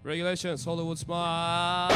Regulations, Hollywood Smile.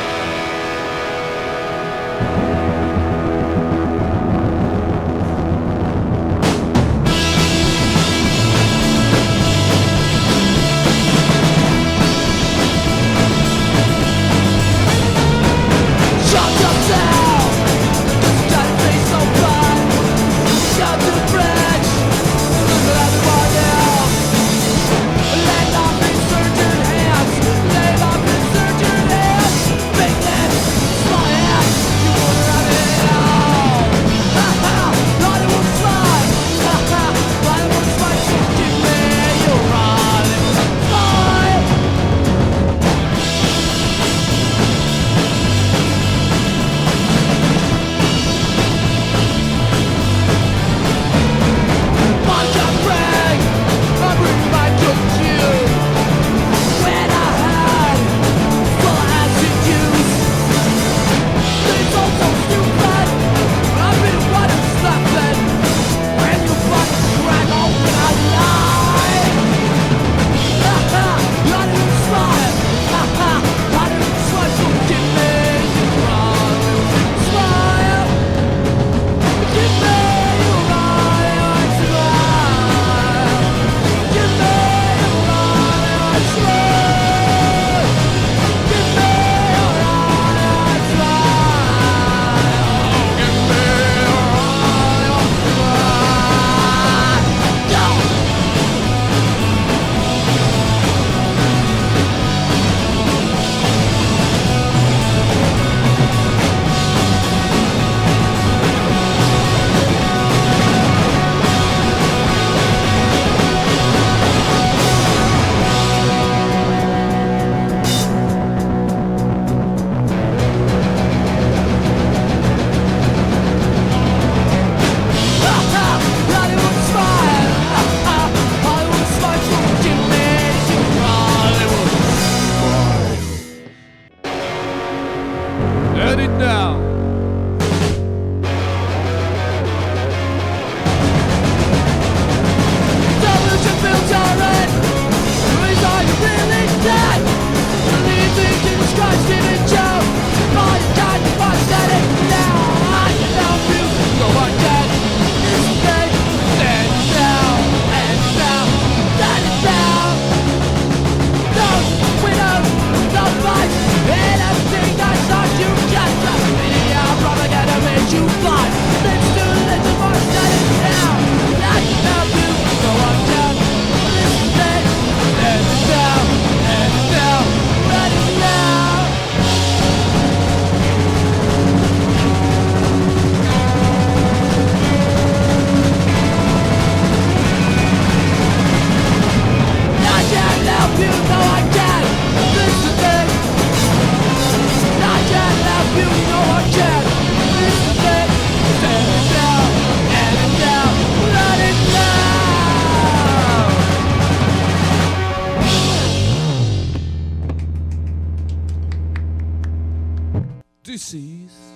Edit now. Disease.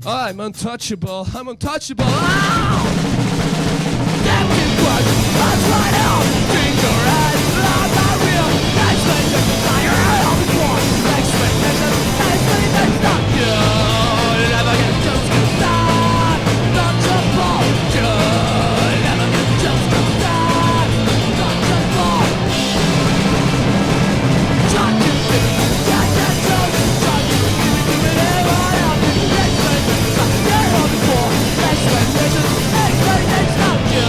I'm untouchable. I'm untouchable. Ow! Empty words, that's right out. Finger and love my real. Expectation, fire out of the war. Expectation, not you. Never get just to start. Not your fault. You never get just to start. Not your fault. Try to give it, try to joke. Try to give it everyone else. Expectation, fire out of the war. Expectation, not you.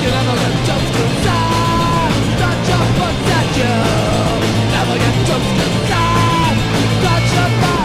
You never get just to start. Not your fault that you never get just to start. Not your fault.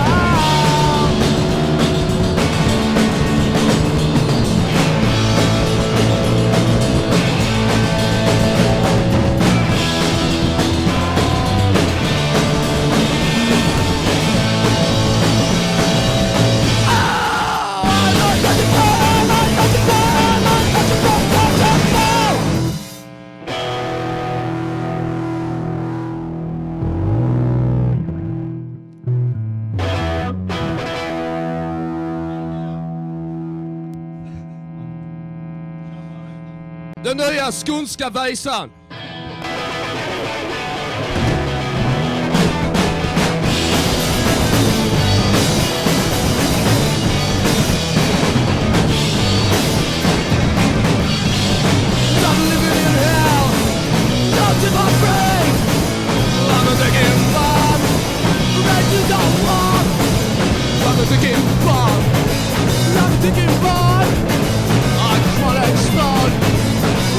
Den nya skånska visan. I'm living in hell. Not in my brain. I'm not taking bomb. Ready to go on. I'm not taking bomb. I'm taking bomb. I wanna explode.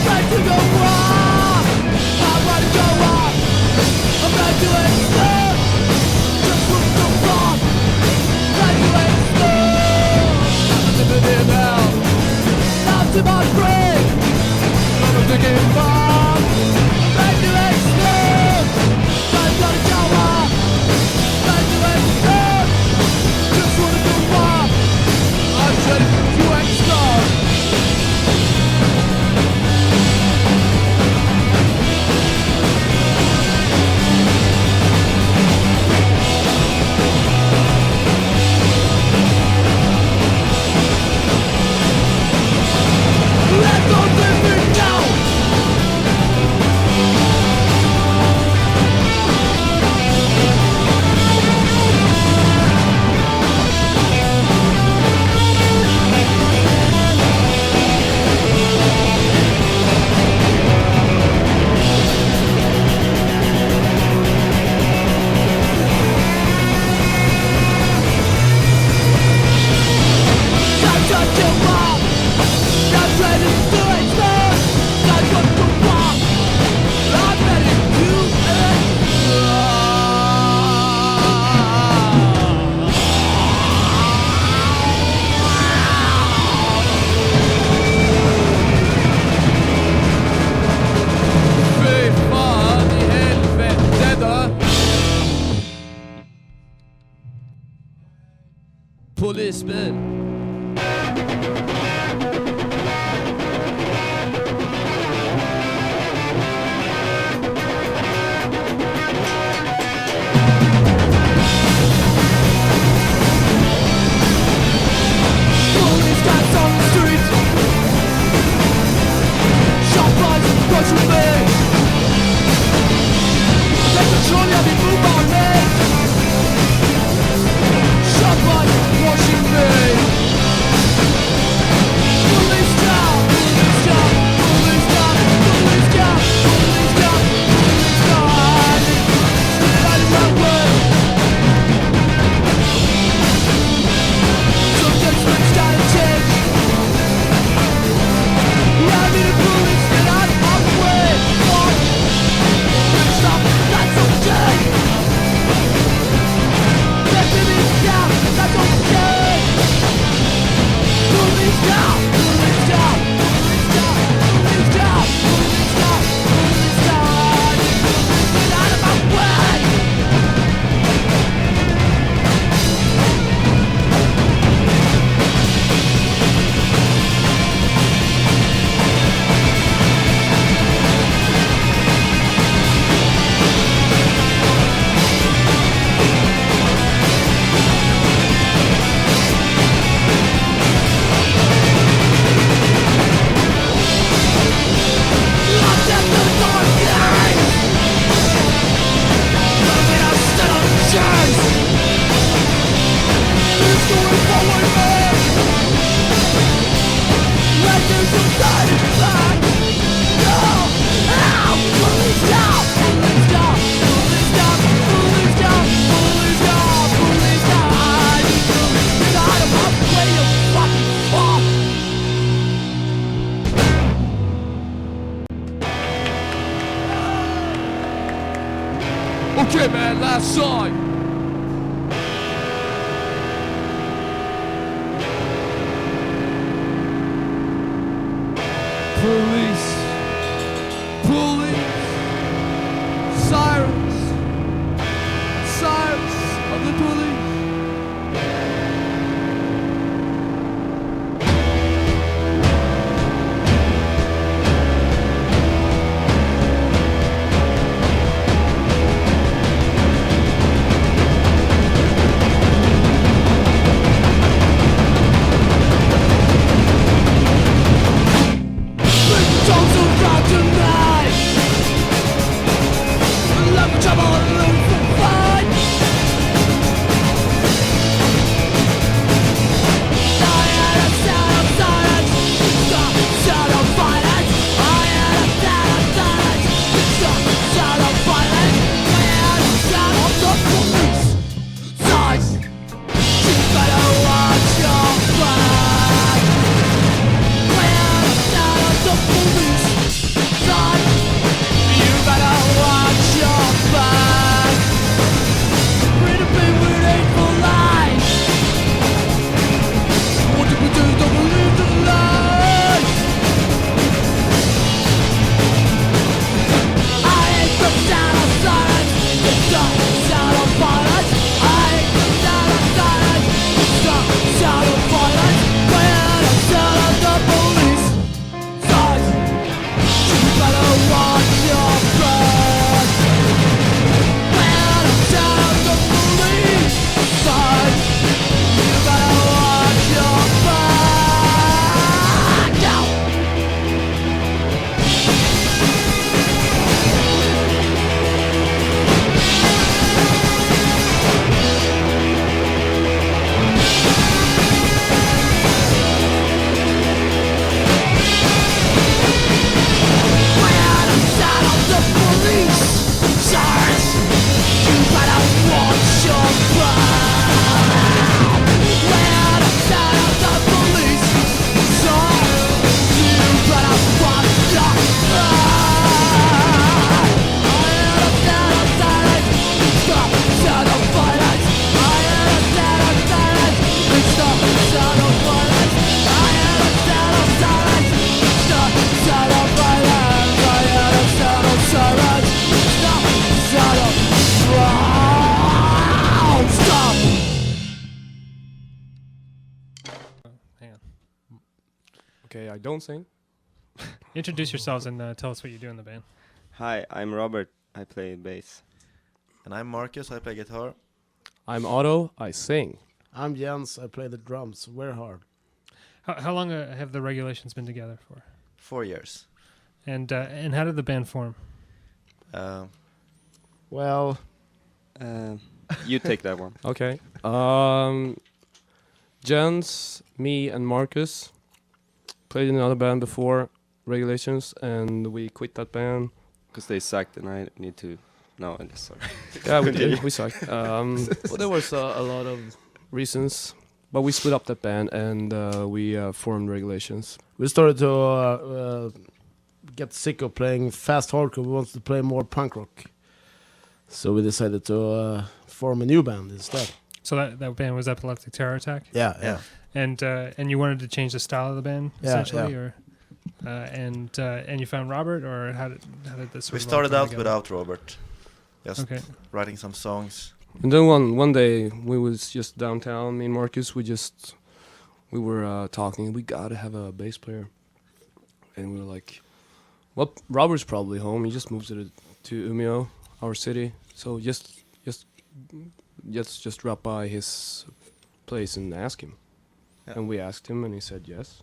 Ready to go on. I wanna go on. I'm ready to explode. Just want to go on. Ready to explode. I'm living in hell. Not in my brain. I'm not taking bomb. Ready to explode. Ready to go on. Ready to explode. Just want to go on. I'm ready to explode. Let's go live it now. Fy fan i helvete då. Polisbil. Police cats on the street. Shot bars pushing me. They control every move I make. Shot bars watching me. outside. Police, police, sirens, sirens of the police. Dogs around tonight. Love trouble and look for fight. I had a sound of silence. Stop, sound of violence. I had a sound of silence. Stop, sound of violence. I had a sound of the police. Size. You better watch your back. I had a sound of the police. Size. You better watch your back. Free to be with hateful lies. What do we do? Don't believe the lies. I hate the sound of silence. It's the sound of violence. I hate the sound of silence. It's the sound of violence. I had a sound of the police. Size. You better watch your back. I had a sound of the police. Size. You better watch your back. Now. I had a sound of the police. Sirens. You better watch your back. I had a sound of the police. Sirens. You better watch your back. I had a sound of silence. It's the sound of violence. I had a sound of silence. It's the sound of violence. I had a sound of silence. It's the sound of violence. I had a sound of silence. It's the sound of stop. Hang on. Okay, I don't sing. Introduce yourselves and tell us what you do in the band. Hi, I'm Robert. I play bass. And I'm Marcus, I play guitar. I'm Otto. I sing. I'm Jens, I play the drums. We're hard. How long have the Regulations been together for? 4 years. And how did the band form? Well, You take that one. Okay. Jens, me, and Marcus played in another band before Regulations, and we quit that band. Because they sucked and I need to... No, I'm just sorry. Yeah, we did. We sucked. Well, there was a lot of reasons, but we split up that band and we formed Regulations. we started to get sick of playing fast hardcore. We wanted to play more punk rock. So we decided to form a new band instead. So that band was Epileptic Terror Attack? Yeah. And you wanted to change the style of the band, Yeah, essentially? yeah. Or and you found Robert, or how did this We sort of all started come out together? without Robert. Just Okay. writing some songs. And then one day we was just downtown, me and Marcus, we were talking, we gotta have a bass player. And we were like, well, Robert's probably home, he just moved to Umeå, our city. So just drop by his place and ask him. Yeah. And we asked him and he said yes.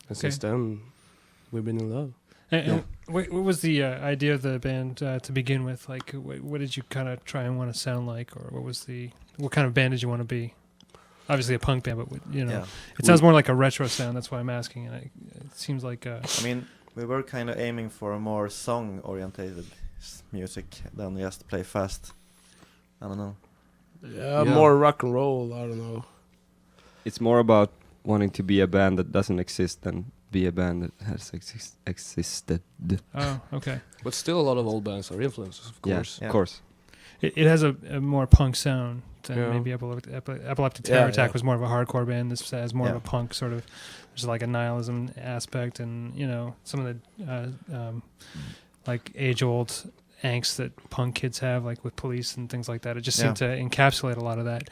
And Okay. since then, we've been in love. And what was the idea of the band to begin with? Like, what did you kind of try and want to sound like, or what kind of band did you want to be? Obviously a punk band, but Yeah. it sounds more like a retro sound. That's why I'm asking. And it seems like I mean, we were kind of aiming for a more song-orientated music than just play fast. I don't know. Yeah, more rock and roll, I don't know. It's more about wanting to be a band that doesn't exist than be a band that has existed. oh, okay. But still a lot of old bands are influences, of course. Of course. it has a more punk sound than Yeah. maybe Epileptic Terror Yeah, Attack yeah. was more of a hardcore band. This has more of Yeah. a punk sort of. There's like a nihilism aspect, and some of the like age-old angst that punk kids have, like with Police and things like that. It just seemed to encapsulate a lot of that.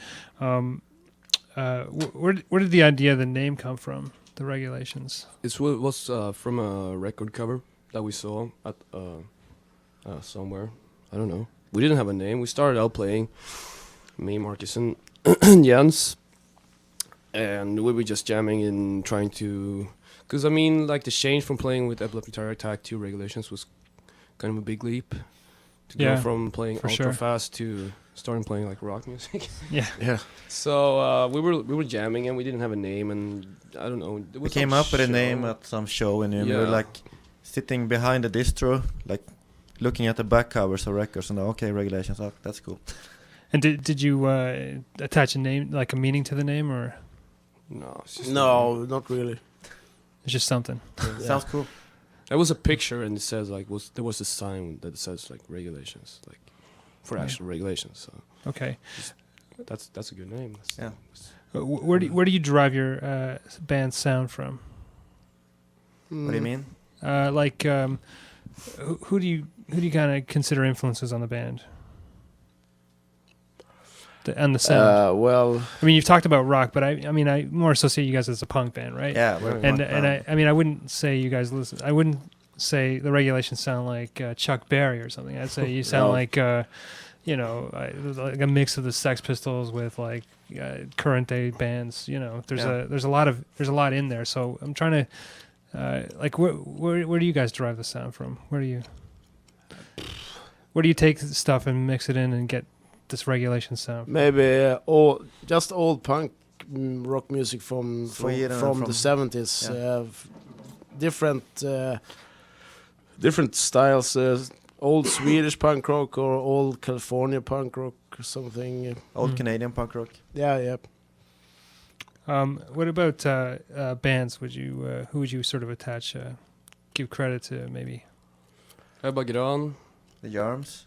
Where did the idea of the name come from? The Regulations. It was from a record cover that we saw at somewhere. I don't know. We didn't have a name. We started out playing, me, Marcus, and Jens, and we were just jamming and trying to. Because I mean, like the change from playing with Epileptic Terror Attack to Regulations was kind of a big leap. To Yeah, go from playing for ultra sure. fast to starting playing like rock music. Yeah. Yeah. So we were jamming and we didn't have a name, and I don't know. There We was came some up with a name show. at some show, and we Yeah. were like sitting behind the distro, like looking at the back covers of records, and okay, Regulations, that's cool. And did you attach a name, like a meaning to the name, or No, it's just No, not really. it's just something? Yeah. Sounds cool. There was a picture and it says like there was a sign that says like Regulations, like for Yeah. actual regulations. So Okay. that's a good name. That's, Yeah. Where do you derive your band's sound from? What do you mean? Like, who do you kind of consider influences on the band? And the sound. Well, I mean, you've talked about rock, but I mean, I more associate you guys as a punk band, right? Yeah, we're And- And punk and band. I mean, I wouldn't say you guys listen. I wouldn't say the Regulations sound like Chuck Berry or something. I'd say you sound No. like like a mix of the Sex Pistols with like current day bands. There's a lot in there. So I'm trying to like where do you guys derive the sound from? Where do you take the stuff and mix it in and get this Regulation sound? maybe just old punk rock music from Sweden and from from- the 70s. yeah. Different styles. Old Swedish punk rock or old California punk rock or something. Old Canadian punk rock. Yeah. What about bands? Who would you sort of attach, give credit to maybe? Ebba The Germs.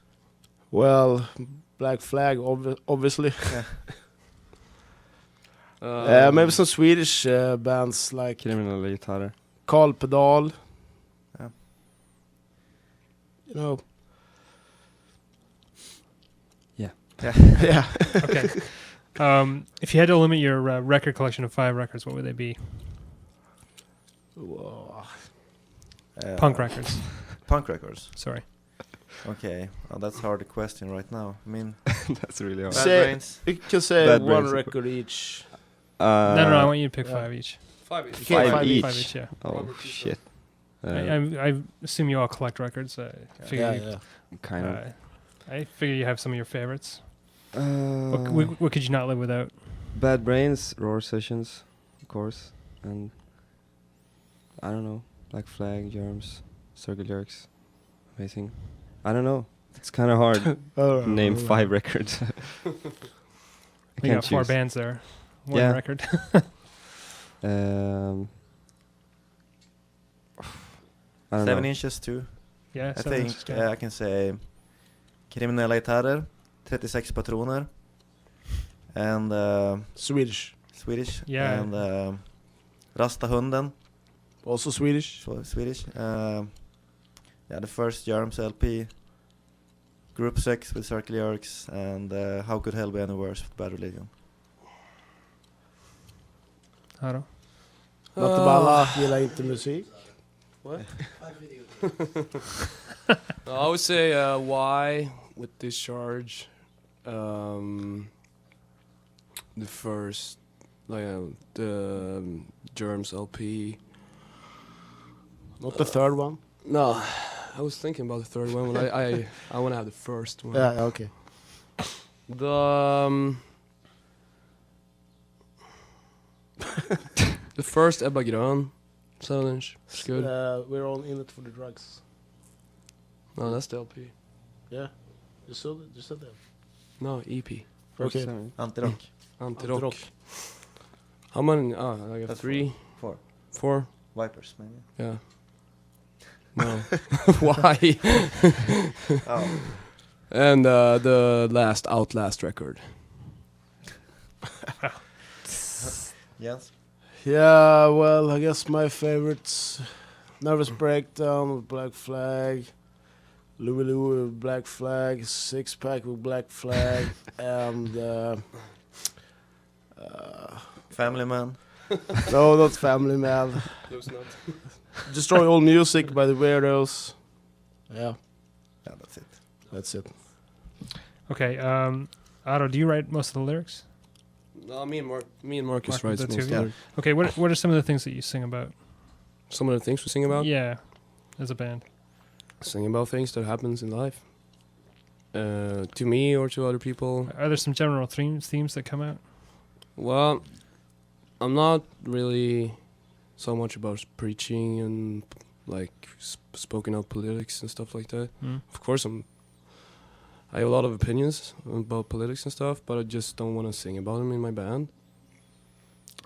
Well, Black Flag, obviously. Maybe some Swedish bands like Kriminella gitarrer. Karl Pedal. Yeah. You know. Yeah. Yeah. Okay. If you had to limit your record collection of 5 records, what would they be? Whoa. Punk records. Punk records. Sorry. Okay, that's a hard question right now. I mean, That's really hard. Bad Say- Brains. You can say Bad one Brains. record each. No, I want you to pick yeah. 5 each. Five. Okay, Five each. 5 each, yeah. Oh shit. I assume you all collect records. I figure Yeah. Kind of. I figure you have some of your favorites. Uh, What could you not live without? Bad Brains, Roar Sessions, of course, and I don't know, Black Flag, Germs, Circle Jerks, amazing. I don't know. It's kind of hard to name 5 records. I We can't got 4 choose. bands there. One Yeah. record. I don't 7 know. inches too. Yeah, I 7 think inches, yeah. I can say Kriminella gitarrer, 36 patroner, and Swedish. Swedish. Yeah. And Rasta hunden, Also Swedish. so Swedish. Yeah, the first Germs LP, Group 6 with Circle Jerks, and How Could Hell Be Any Worse with Bad Religion. Haro? Vattenballa, gillar inte musik. I would say Y with Discharge. The first, the Germs LP. Not the third one. No, I was thinking about the third one. But I want to have the first one. Yeah, okay. The first Ebba Grön, 7 inch. It's good. We're all in it for the drugs. No, that's the LP. Yeah. You said that. No, EP. First Okay. 7. Antirock. Antirock. Antirock. How many? I got That's 3, 4. 4. Vipers, maybe. Yeah. No. Why? Oh. And the last Outlast record. Yes. Yeah, well, I guess my favorites: Nervous Breakdown with Black Flag, Louie Louie with Black Flag, Six Pack with Black Flag, and Family Man. no, not Family Man. Destroy All Music by the Weirdos. Yeah, Yeah, that's it. that's it. Okay, Otto, do you write most of the lyrics? No, me and Marcus Mark, writes the most two, of yeah. it. Okay, what are some of the things that you sing about? Some of the things we sing about. Yeah, as a band. Sing about things that happens in life. To me or to other people. Are there some general themes that come out? Well, I'm not really so much about preaching and like spoken out politics and stuff like that. Mm. Of course, I have a lot of opinions about politics and stuff, but I just don't want to sing about them in my band.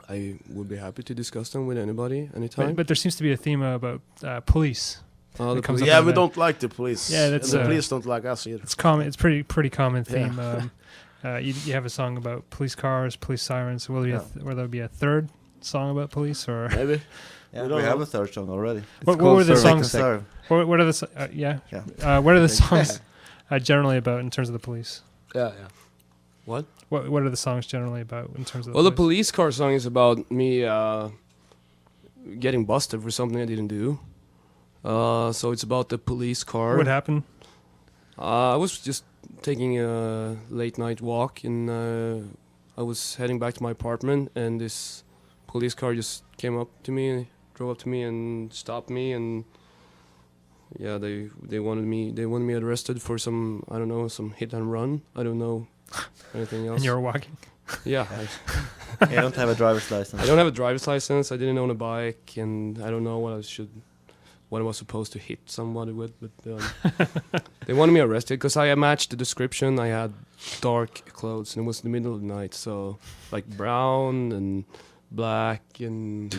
I would be happy to discuss them with anybody, anytime. But there seems to be a theme about police. The it comes police- up Yeah, in we the- don't like the police. Yeah, that's, and the police don't like us either. It's common. It's pretty common Yeah. theme. You have a song about police cars, police sirens. Will there be a third song about police or Maybe. Yeah, We we don't have know. a third song already. what were the Serve and songs? Serve. What are the yeah? Yeah. What are the songs generally about in terms of the police? Yeah, yeah. What? What are the songs generally about in terms of? Well, the police car song is about me getting busted for something I didn't do. So it's about the police car. What happened? I was just taking a late night walk and I was heading back to my apartment and this police car just came up to me, drove up to me and stopped me and yeah, they wanted me arrested for some, I don't know, some hit and run. I don't know anything else. And you were walking. Yeah. You don't have a driver's license. I don't have a driver's license. I didn't own a bike, and I don't know what I was supposed to hit somebody with. But they wanted me arrested because I matched the description. I had dark clothes, and it was the middle of the night, so like brown and black and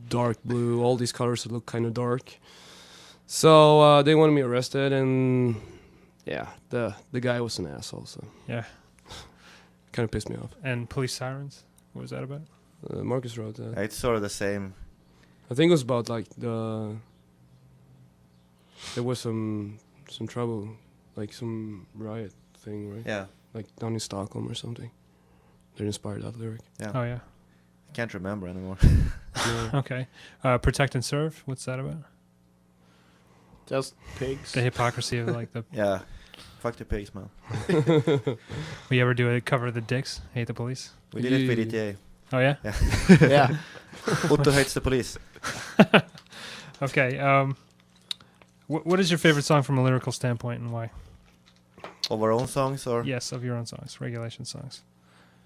dark blue, all these colors that look kind of dark. So they wanted me arrested, and yeah, the guy was an asshole. So Yeah. kind of pissed me off. And police sirens. What was that about? Marcus wrote that. It's sort of the same. I think it was about like there was some trouble, like some riot thing, right? Yeah. Like down in Stockholm or something. That inspired that lyric. Yeah. Oh yeah. I can't remember anymore. Yeah. Okay. Protect and serve. What's that about? Just pigs. The hypocrisy of like the. Yeah. Fuck the pigs, man. We ever do a cover of the Dicks? Hate the police. We did it with ETA. Oh yeah. Yeah. Otto hates the police. Okay. What is your favorite song from a lyrical standpoint and why? Of our own songs, or Yes, of your own songs, regulation songs.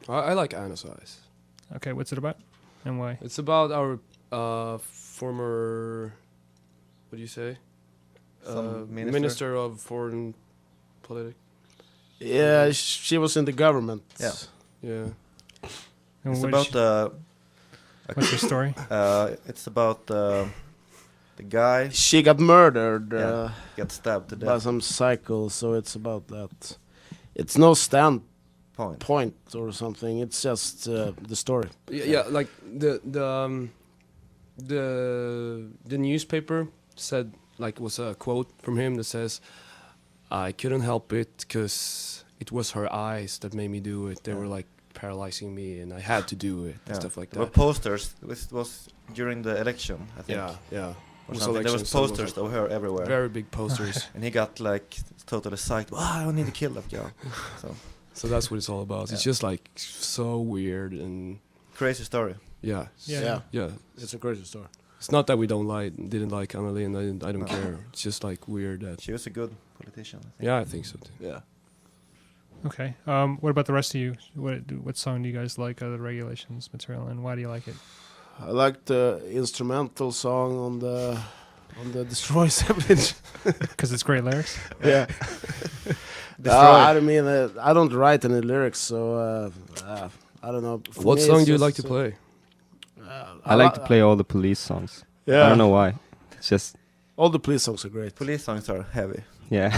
I like Anna's Eyes. Okay, what's it about and why? It's about our former, what do you say? Some minister? Minister of Foreign Politics. Yeah, she was in the government. Yeah. Yeah. And it's what about is what's your story? it's about the guy She got murdered got stabbed to by death. some cycle, so it's about that. It's no Point. point or something. It's just the story. Yeah, like the newspaper said, like, was a quote from him that says, "I couldn't help it because it was her eyes that made me do it. They were like paralyzing me, and I had to do it and stuff like There were that." posters. This was during the election, I think. Yeah. Or Was something. There was election, so it was, posters like, of her everywhere. Very big posters. And he got like totally psyched. Wow, I need to kill that girl. So that's what it's all about. It's Yeah. just like so weird and Crazy story. yeah. Yeah. Yeah. It's a crazy story. It's not that we didn't like Anneli, and I don't care. It's just like weird that. She was a good politician, I think. Yeah, I think so too. Yeah. Okay. What about the rest of you? What song do you guys like out of the regulations material, and why do you like it? I like the instrumental song on the Destroy Savage. Because it's great lyrics. Yeah. I mean, I don't write any lyrics, so I don't know. For What me, song it's do you just, like to play? I like to play all the police songs. Yeah. I don't know why. It's just All the police songs are great. Police songs are heavy. yeah.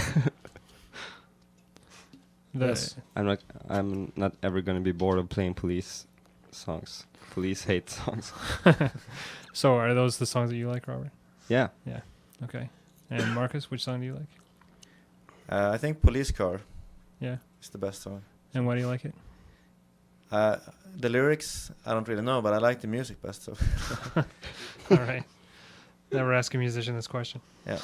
Yes. I'm not ever gonna be bored of playing Police songs. Police hate songs. So are those the songs that you like, Robert? Yeah. Okay. And Marcus, which song do you like? I think Police Car Yeah. is the best song. And why do you like it? The lyrics, I don't really know, but I like the music best. So All right. Never ask a musician this question. yeah,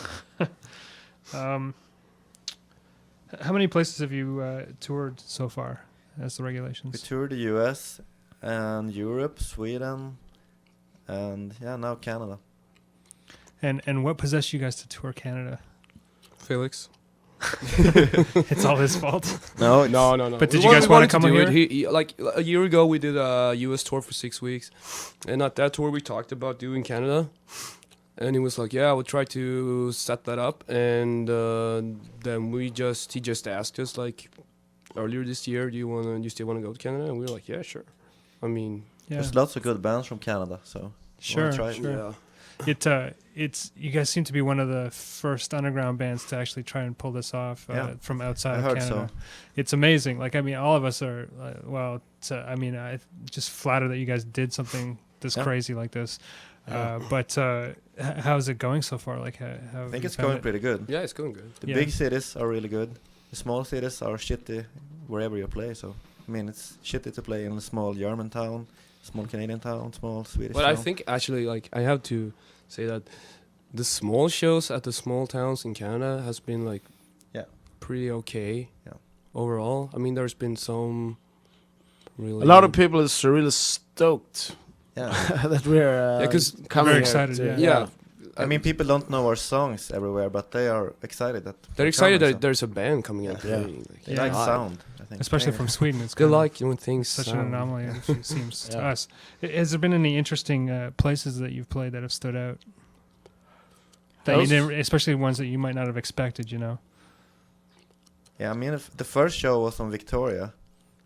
How many places have you toured so far as the we regulations? toured the U.S. and Europe, Sweden, and now Canada. And what possessed you guys to tour Canada? Felix. It's all his fault. No, No. But did you guys want to come do here? it? Like a year ago, we did a U.S. tour for 6 weeks, and at that tour, we talked about doing Canada. And he was like, "Yeah, I would try to set that up." And then he just asked us like earlier this year, "Do you still want to go to Canada?" And we were like, "Yeah, sure." I mean, Yeah. there's lots of good bands from Canada, so Sure. try it? Sure. yeah. It's you guys seem to be one of the first underground bands to actually try and pull this off from outside I of heard Canada. so. It's amazing. Like I mean, all of us are I just flattered that you guys did something this Yeah. crazy like this. Yeah. But how's it going so far? Like, how I have think you it's found going it? pretty good. Yeah, it's going good. The Yeah. big cities are really good. The small cities are shitty wherever you play. So I mean, it's shitty to play in a small German town, small Canadian town, small Swedish But town. I think actually, like, I have to say that the small shows at the small towns in Canada has been like, Yeah. pretty okay. Yeah. Overall, I mean, there's been some really A lot of people is really stoked yeah. that we're Yeah, 'cause coming very here excited, to- yeah. I mean, people don't know our songs everywhere, but they are excited that they're we're excited coming, that there's a band coming out. Yeah. playing, like, They Yeah. like sound. I think. Especially Yeah. from Sweden, it's They kinda like when things such an sound. anomaly. It seems to Yeah. us. Has there been any interesting places that you've played that have stood out? That you Those- didn't, especially ones that you might not have expected. You know, Yeah, I mean, the first show was on Victoria.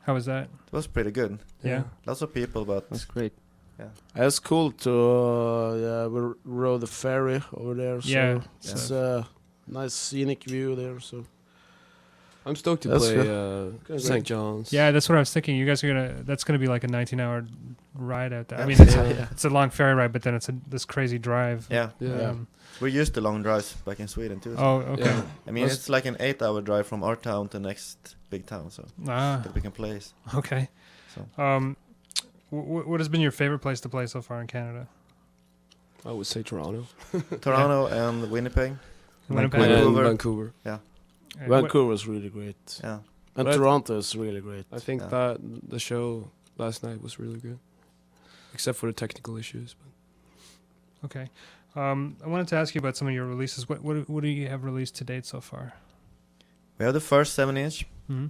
how was that? It was pretty good. Yeah. Lots of people, but That's great. It's cool to we rode the ferry over there. So Yeah. it's a nice scenic view there. So I'm stoked to That's play good. St. John's. Yeah, that's what I was thinking. You guys are that's gonna be like a 19-hour ride out there. I Yeah. mean, it's, Yeah. it's a long ferry ride, but then it's this crazy drive. yeah, Yeah. we're used to long drives back in Sweden too. So Oh, okay. Yeah. I mean, it's like an 8-hour drive from our town to next big town, so Ah, that we can play. okay. So What has been your favorite place to play so far in Canada? I would say Toronto. Toronto and Winnipeg. Winnipeg? And Vancouver. Vancouver. Vancouver is really great, Yeah, and But I- Toronto is really great. I think Yeah. that the show last night was really good, except for the technical issues. But Okay. I wanted to ask you about some of your releases. What do you have released to date so far? we have the first 7-inch Hmm.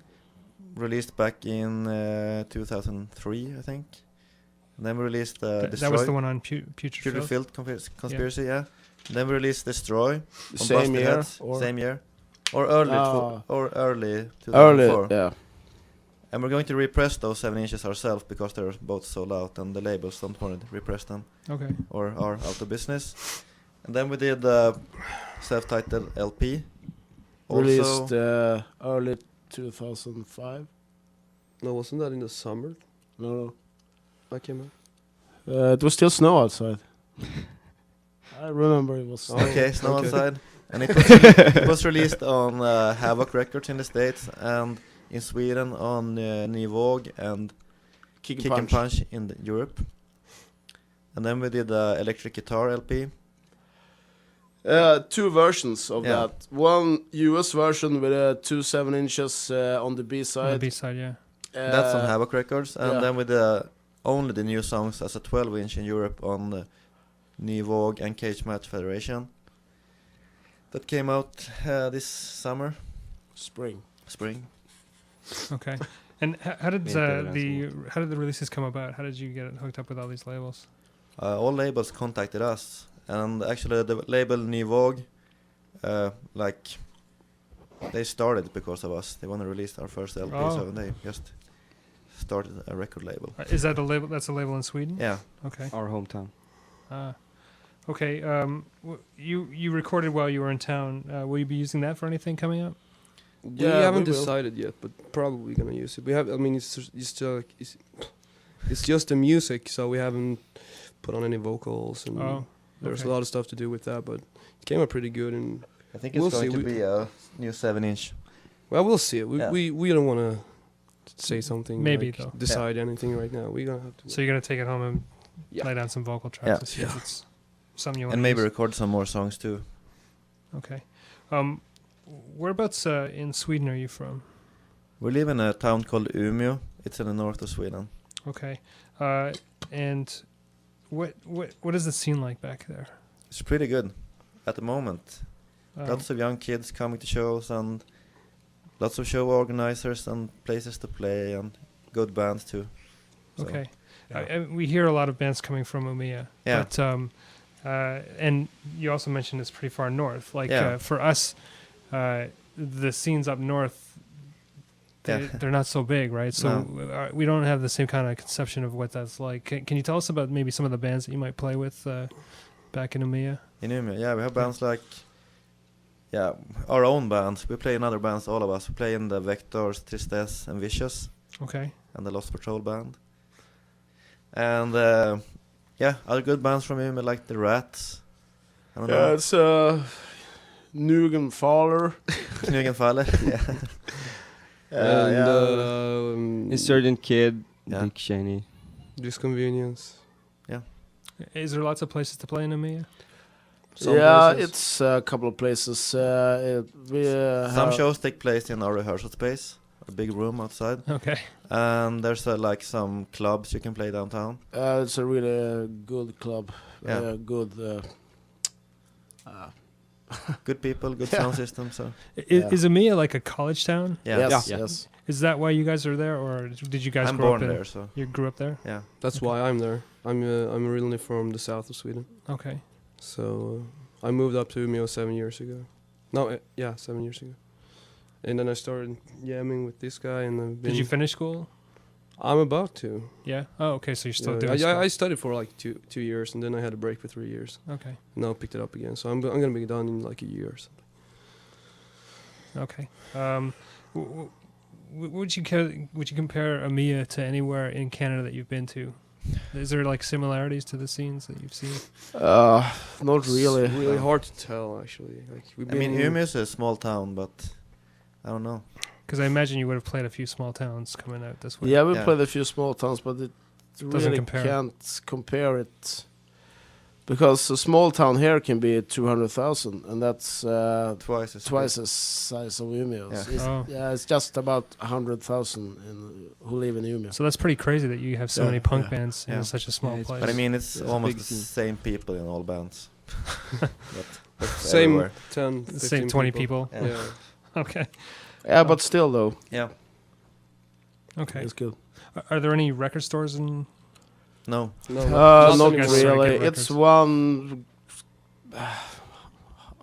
released back in 2003, I think. And then we released That Destroy. was the one on Putrid Putrid Filth? Filth Conspiracy, yeah. Then we released Destroy on Same Busted year Heads, or same year, or early, Ah. early 2004. early, yeah. And we're going to repress those 7 inches ourselves because they're both sold out, and the labels don't want to repress them Okay. or are out of business. And then we did self-titled LP. Released early 2005. no, wasn't that in the summer? No, I came out. it was still snow outside. I remember it was. Snow. Okay, Snow Okay. Outside. And it was released on Havoc Records in the States, and in Sweden on Ny Våg and Kick Kick and Punch in Europe. And then we did Electric Guitar LP. Two versions of Yeah. that. One US version with 2 7-inches on the B On the side. B-side, yeah. That's on Havoc Records. And yeah. then we did only the new songs as a 12-inch in Europe on Ny Våg and Cage Match Federation. That came out this summer, Spring. spring. Okay. And how did Winter how did the releases come about? How did you get hooked up with all these labels? All labels contacted us, and actually the label Ny Våg, they started because of us. They want to release our first LP, Oh. so they just started a record label. Is that a label? That's a label in Sweden. Yeah, Okay. Our hometown. Okay. You recorded while you were in town. Will you be using that for anything coming up? We Yeah, haven't we will. decided yet, but probably gonna use it. We have. I mean, it's just the music, so we haven't put on any vocals, and Oh, there's okay. a lot of stuff to do with that. But it came out pretty good, and I think it's We'll going see, to we- be a new 7-inch. well, we'll see. Yeah. We don't want to say something. Maybe, like, though. decide anything right now. We're gonna have to. So you're gonna take it home and Yeah. lay down some vocal tracks Yeah. and see if it's something you want And to maybe use. record some more songs too. Okay. Whereabouts in Sweden are you from? We live in a town called Umeå. It's in the north of Sweden. Okay. And what is the scene like back there? It's pretty good at the moment. Um, Lots of young kids coming to shows and lots of show organizers and places to play and good bands too. So, okay. yeah. We hear a lot of bands coming from Umeå. Yeah. But and you also mentioned it's pretty far north. Like Yeah. for us, the scenes up north, they're not so big, right? So we don't have the same kind of conception of what that's like. Can you tell us about maybe some of the bands that you might play with back in Umeå? In Umeå, yeah, we have bands like, our own bands. We play in other bands, all of us. We play in the Vectors, Tristesse, and Vicious, Okay. and the Lost Patrol band. And other good bands from Umeå like the Rats. I don't Yeah, know. it's Nugan Faller. Knugenfalle, yeah. And Insurgent Kid, Yeah. Dick Cheney. Disconvenience. Is there lots of places to play in Umeå? Some Yeah, places. it's a couple of places. Some shows take place in our rehearsal space, a big room outside. Okay. And there's like some clubs you can play downtown. It's a really good club. Yeah. Good. Good people, good Yeah. sound system. So Is Umeå like a college town? yeah, Yes. Yeah. Yes. Is that why you guys are there, or did you guys I'm grow born up in? there, so You grew up there. yeah. That's Okay. why I'm there. I'm originally from the south of Sweden, Okay. so I moved up to Umeå 7 years ago. No, 7 years ago. And then I started jamming with this guy, and I've been. Did you finish school? I'm about to. Yeah. Oh, okay. So you're still Yeah, doing school. I studied for like two years, and then I had a break for 3 years. Okay. Now I picked it up again, so I'm gonna be done in like a year or something. Okay. Would you compare Umeå to anywhere in Canada that you've been to? Is there like similarities to the scenes that you've seen? Not really. It's really hard to tell, actually. Like we've I mean, been. Umeå is a small town, but I don't know. Because I imagine you would have played a few small towns coming out this way. Yeah, we Yeah. played a few small towns, but it Doesn't really compare. can't compare it. Because a small town here can be 200,000, and that's Twice as twice the size of Umeå. Yeah. It's, Oh. yeah, it's just about 100,000 who live in Umeå. So that's pretty crazy that you have so Yeah. many punk Yeah. bands in Yeah. such a small Yeah, it's place. But I mean, it's It's a almost big the scene. same people in all bands. But that's Same everywhere. 10, The 15 same 20 people. Yeah. Yeah. Okay. Yeah, but still though, Yeah. Okay. it's good. Are there any record stores in? No. No, Not you guys started really. getting It's records. one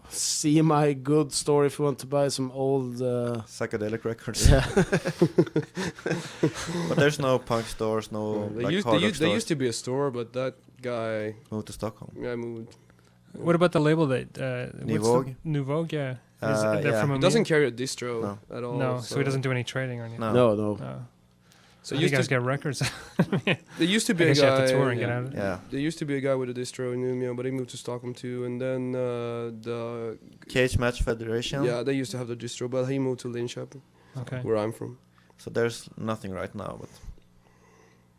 semi-good store if you want to buy some old. Psychedelic records. Yeah. But there's no punk stores, no They like used hard rock there stores. used to be a store, but that guy Moved to Stockholm. moved. What about the label that? New what's the- Vogue? New Vogue, yeah. Is Uh, they're yeah. from He Umeå? doesn't carry a distro No. at all. No, so he doesn't do any trading or anything. No. No, no. Oh. So So you used guys to, get records. there used to I be a guess guy. you have to tour and get out of it. Yeah. There used to be a guy with a distro in Umeå, but he moved to Stockholm too. And then the Cage Match Federation. they used to have the distro, but he moved to Linköping, Okay. where I'm from. So there's nothing right now, but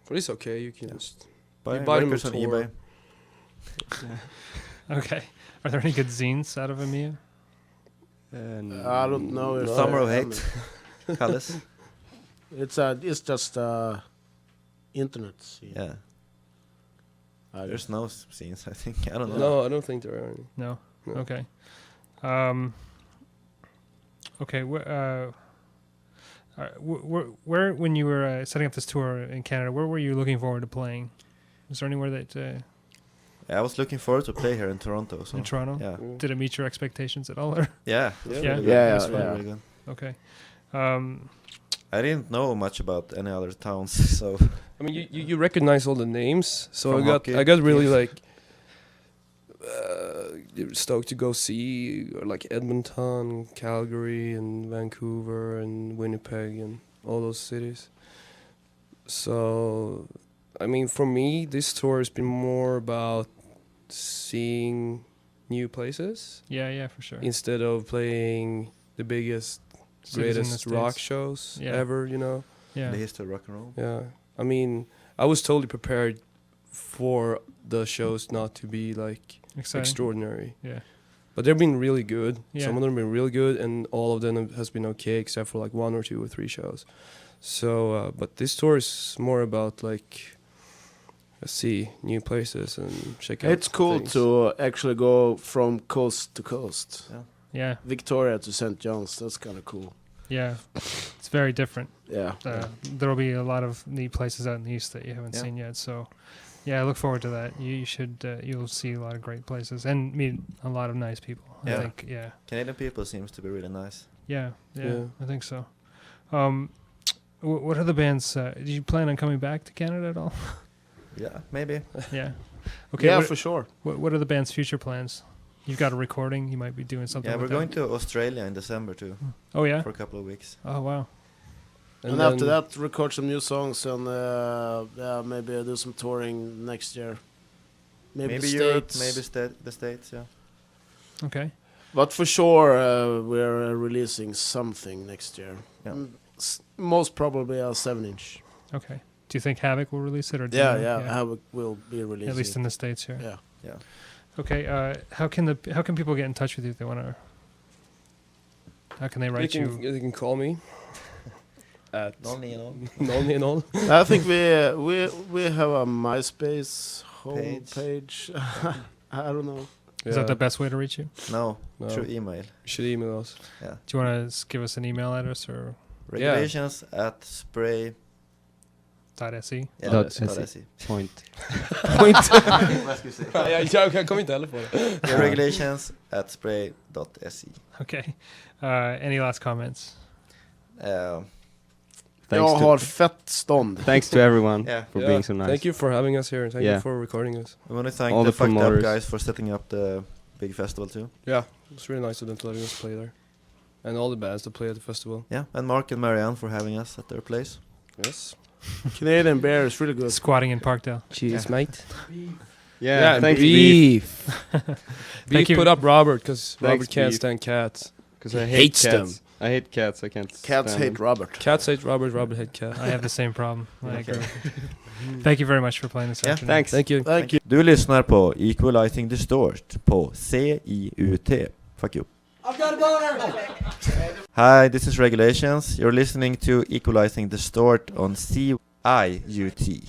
But it's okay. You can just buy You buy them records on on tour. eBay. Okay. Are there any good zines out of Umeå? I don't know if Summer of I- Hate. Kalles. It's just internet scene. Yeah. I guess. There's no scenes, I think. I don't know. No, I don't think there are any. No. No. Okay. Okay. Where when you were setting up this tour in Canada, where were you looking forward to playing? Was there anywhere that I was looking forward to play here in Toronto. So in Toronto? yeah. Did it meet your expectations at all? Or? Yeah. Yeah. Yeah. Yeah, It's yeah, really, yeah. really good. Okay. I didn't know much about any other towns, so I mean, you recognize all the names, so From I hockey. got really Yes. like stoked to go see like Edmonton, Calgary, and Vancouver, and Winnipeg, and all those cities. So, I mean, for me, this tour has been more about seeing new places Yeah, for sure. instead of playing the biggest, Cities in the greatest rock States. shows Yeah. ever, you know? Yeah. The history of rock and roll. Yeah. I mean, I was totally prepared for the shows not to be like Exciting. extraordinary. Yeah. But they've been really good. Yeah. Some of them have been really good, and all of them has been okay, except for like 1 or 2 or 3 shows. So, but this tour is more about like, see new places and check out. It's cool things. to actually go from coast to coast. Yeah. Victoria to St. John's, that's kind of cool. Yeah. It's very different. Yeah. There'll be a lot of neat places out in the east that you haven't Yeah. seen yet. So, yeah, I look forward to that. You should. You'll see a lot of great places and meet a lot of nice people. Yeah. I think. Yeah. Canadian people seems to be really nice. Yeah. Yeah. I think so. What other bands? Do you plan on coming back to Canada at all? Yeah, maybe. Yeah. Okay. Yeah, what, for sure. what are the band's future plans? You've got a recording. You might be doing something. Yeah, we're with going that. to Australia in December too, Oh yeah. for a couple of weeks. Oh wow. And after that, record some new songs and maybe do some touring next year. Maybe the Europe, States. maybe the States, yeah. Okay. But for sure, we're releasing something next year. Yeah. Most probably a 7-inch. Okay. Do you think Havoc will release it or? Do you Yeah, know? How it will be released. At least in the States here. Yeah. Yeah. Okay. How can people get in touch with you if they want to? How can they write you? They can call me at Nolny and all. Nolny and all. I think we have a MySpace homepage. I don't know. Is that the best way to reach you? No, No. through email. You should email us. Yeah. Do you want to give us an email address or Regulations at spray. .se? Yeah, Dot .se. Point. Vad ska vi säga? Jag kommer inte heller på det. Yeah, regulations at spray.se. Okay. Any last comments? Jag har fett stånd. Thanks to everyone Yeah. for being so nice. Thank you for having us here, and thank you for recording us. We want to thank All the the Fucked Up promoters. guys for setting up the big festival too. Yeah, it's really nice of them to letting us play there, and all the bands that play at the festival. Yeah, and Mark and Marianne for having us at their place. Yes. Canadian beer is really good. Squatting in Parkdale. Cheers, mate. Yeah, thanks beef. Thank Beef you. put up Robert because Thanks, Robert can't Beef. stand cats. Because I hate Hates cats. I hate cats. I can't. Cats stand hate them. Robert. Cats hate Robert. Robert hate cat. I have the same problem. I Okay. agree. Thank you very much for playing this Yeah, afternoon. Thanks. Thank you. Thank you. Du lyssnar på Equalizing Distort på CIUT. Fuck you. I've got a boner! Hi, this is Regulations. You're listening to Equalizing Distort on CIUT.